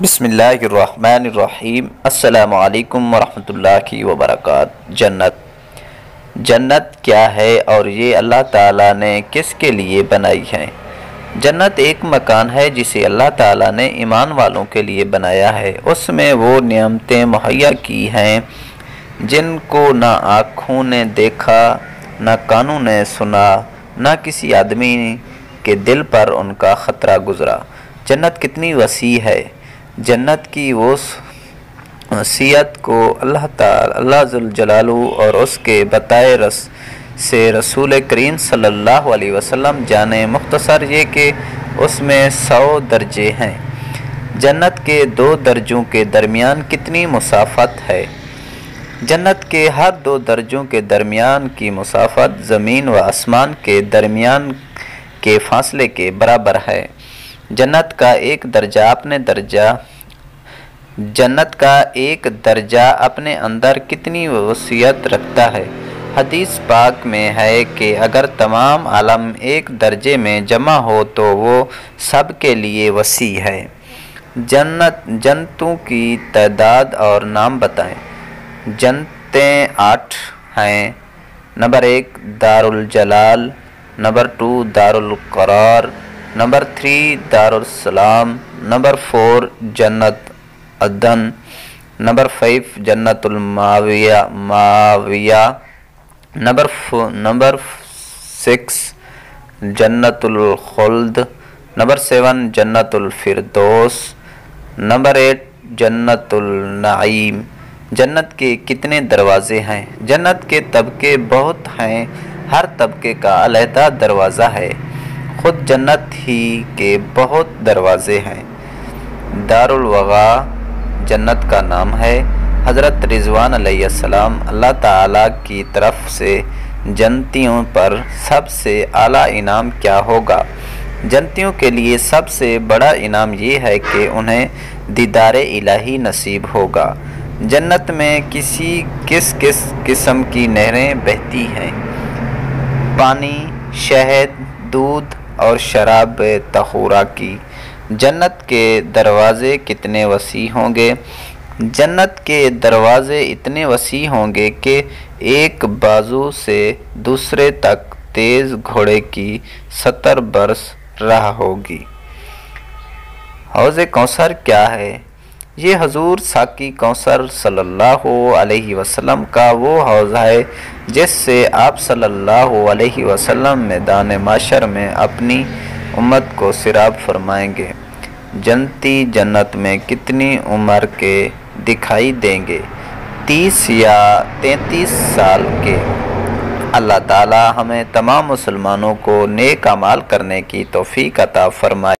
بسم اللہ الرحمن الرحیم۔ السلام علیکم ورحمۃ اللہ وبرکاتہ۔ جنت کیا ہے اور یہ اللہ تعالیٰ نے کس کے لیے بنائی ہے؟ جنت ایک مکان ہے جسے اللہ تعالیٰ نے ایمان والوں کے لیے بنایا ہے۔ اس میں وہ نعمتیں مہیا کی ہیں جن کو نہ آنکھوں نے دیکھا، نہ کانوں نے سنا، نہ کسی آدمی کے دل پر ان کا خطرہ گزرا۔ جنت کتنی وسیع ہے! جنت کی وسعت کو اللہ ذل جلالہ اور اس کے بتائے سے رسول کریم صلی اللہ علیہ وسلم جانے۔ مختصر یہ کہ اس میں 100 درجے ہیں۔ جنت کے 2 درجوں کے درمیان کتنی مسافت ہے؟ جنت کے ہر 2 درجوں کے درمیان کی مسافت زمین و آسمان کے درمیان کے فاصلے کے برابر ہے۔ جنت کا ایک درجہ اپنے اندر کتنی وسعت رکھتا ہے؟ حدیث پاک میں ہے کہ اگر تمام عالم ایک درجے میں جمع ہو تو وہ سب کے لیے وسیع ہے۔ جنتوں کی تعداد اور نام بتائیں۔ جنتیں 8 ہیں۔ نمبر 1 دارالجلال، نمبر 2 دارالقرار، نمبر 3 دارالسلام، نمبر 4 جنت عدن، نمبر 5 جنت الماویہ، نمبر 6 جنت الخلد، نمبر 7 جنت الفردوس، نمبر 8 جنت النعیم۔ جنت کے کتنے دروازے ہیں؟ جنت کے طبقے بہت ہیں، ہر طبقے کا علیحدہ دروازہ ہے۔ خود جنت ہی کے بہت دروازے ہیں۔ دارالوغا جنت کا نام ہے۔ حضرت رضوان علیہ السلام اللہ تعالیٰ کی طرف سے جنتیوں پر سب سے اعلیٰ انعام کیا ہوگا؟ جنتیوں کے لیے سب سے بڑا انعام یہ ہے کہ انہیں دیدار الہی نصیب ہوگا۔ جنت میں کس قسم کی نہریں بہتی ہیں؟ پانی، شہد، دودھ اور شراب طہورہ کی۔ جنت کے دروازے کتنے وسیع ہوں گے؟ جنت کے دروازے اتنے وسیع ہوں گے کہ ایک بازو سے دوسرے تک تیز گھوڑے کی 70 برس راہ ہوگی۔ حوض کوثر کیا ہے؟ یہ حضور ساقی کوثر صلی اللہ علیہ وسلم کا وہ حوض ہے جس سے آپ صلی اللہ علیہ وسلم میدان محشر میں اپنی امت کو سیراب فرمائیں گے۔ جنتی جنت میں کتنی عمر کے دکھائی دیں گے؟ 30 یا 33 سال کے۔ اللہ تعالی ہمیں تمام مسلمانوں کو نیک اعمال کرنے کی توفیق عطا فرمائے۔